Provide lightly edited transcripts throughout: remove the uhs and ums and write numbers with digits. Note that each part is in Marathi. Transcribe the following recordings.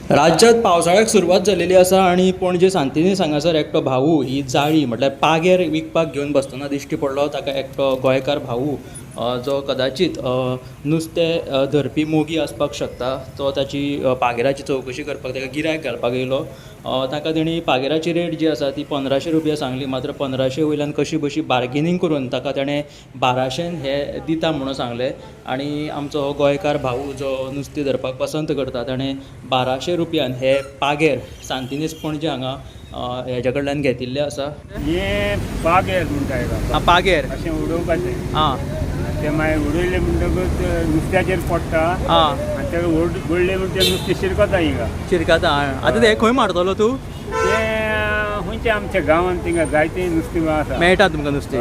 राज्यात पावसाळ्याक सुरवात झालेली आसा आणि पणजे सांतिनेज हांगासर एकटो भाऊ ही जाळी म्हटल्यार पागेर विकपाक घेवन बसतना दिश्टी पडलो ताका एकटो गोंयकार भाऊ जो कदाचित नुस्तें धरपी मोगी आसपाक शकता तो ताची पागेराची चवकशी करपाक ताका गिरायक घालपाक येयलो ताका तेणी पागेराची रेट जी आसा ती 1500 रुपया सांगली मात्र 1500 वयल्यान कशी बशी बार्गेनींग करून ताका ताणें 1200 हे दिता म्हणून सांगलें आनी आमचो हो गोंयकार भाऊ जो नुस्तें धरपाक पसंत करता ताणें 1200 रुपयान हे पागेर सांतिनेज पणजे हांगा हेजे कडल्यान घेतिल्लें आसा. हे पागेर म्हणटा हेका. पागेर अशें उडोवपाचें. आं ते मागीर उडयलें म्हणटकच नुस्त्याचेर पडटा आनी ते ओडलें म्हणटा तें नुस्तें शिरकता हिंगा. शिरकाता. आतां ते खंय मारतलो तूं? ते खंयचे आमच्या गांवांत थिंगा जायते नुस्तें आसा. मेळटा तुमकां नुस्तें?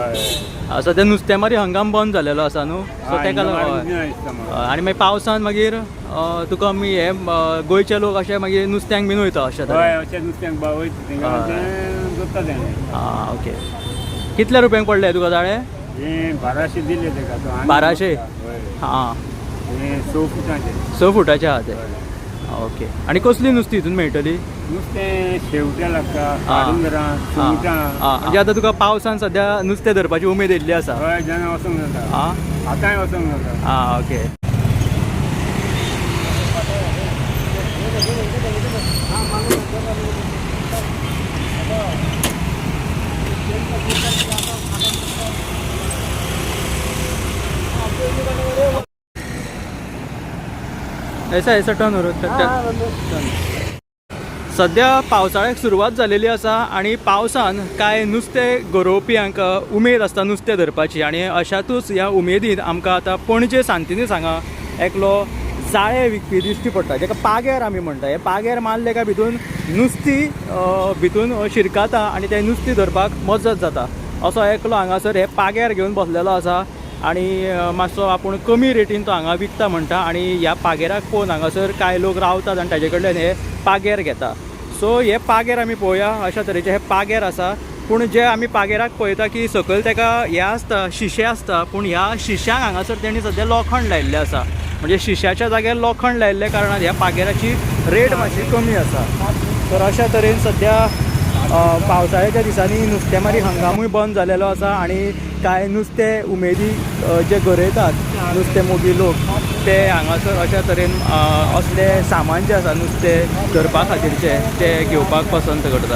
सद्या नुस्तेमारी हंगाम बंद जालेलो आसा न्हू सो तेका लागून आनी मागीर पावसान मागीर तुका हे गोंयचे लोक अशे मागीर नुस्त्यांक बीन वयता अशें हय अशें नुस्त्यांक वयता थिंगा तें जोता तें. आं ओके. कितल्या रुपयांक पडले तुका जाळे? हे 1200 दिले तेका. 1200? हां. हे 6 फुटाचे. 6 फुटाचे आहा ते. ओके. आनी कसली नुस्तीं हितून मेळटली? नुस्तें शेवट्या लागता, काळुंदरां, सुंगटां. म्हणजे आतां तुका पावसान सद्या नुस्तें धरपाची उमेद येयल्ली आसा? हय जेन्ना वचोंक जाता. आतांय वचोंक जाता. आं ओके. ऐसा टर्न सद्या पावसाळ्याक सुरवात जालेली आसा आणि पावसान कांय नुस्तें गरोवप्यांक उमेद आसता नुस्तें धरपाची आणि अशातूच ह्या उमेदीन आमकां आतां पणजे सांतिनेज हांगा एकलो जाळे विकपी दिश्टी पडटा जेका पागेर आमी म्हणटा. हे पागेर मारले काय भितून नुस्तीं भितून शिरकाता आणि ते नुस्तीं धरपाक मजत जाता. असो एकलो हांगासर हे पागेर घेवन बसलेलो आसा आणि मातसो आपूण कमी रेटीन तो हांगा विकता म्हणटा आणि ह्या पागेराक पळोवन हांगासर कांय लोक रावतात आनी ताजे कडल्यान हे पागेर घेता. सो हे पागेर आमी पळोवया. अशा तरेचे हे पागेर आसा पूण जे आमी पागेराक पळयता की सकयल ताका हे आसता शिशे आसता पूण ह्या शिश्यांक हांगासर तेणी सद्या लोखंड लायिल्लें आसा. म्हणजे शिश्याच्या जाग्यार लोखंड लायिल्ले कारणान ह्या पागेराची रेट मातशी कमी आसा. तर अशा तरेन सद्या पावसाळ्याच्या दिसांनी नुस्तेमारी हंगामूय बंद जालेलो आसा आणि कांय नुस्तें उमेदी जे गरयतात नुस्तें मोगी लोक ते हांगासर अशा तरेन असले सामान जे आसा नुस्तें धरपा खातीरचे ते घेवपाक पसंत करतात.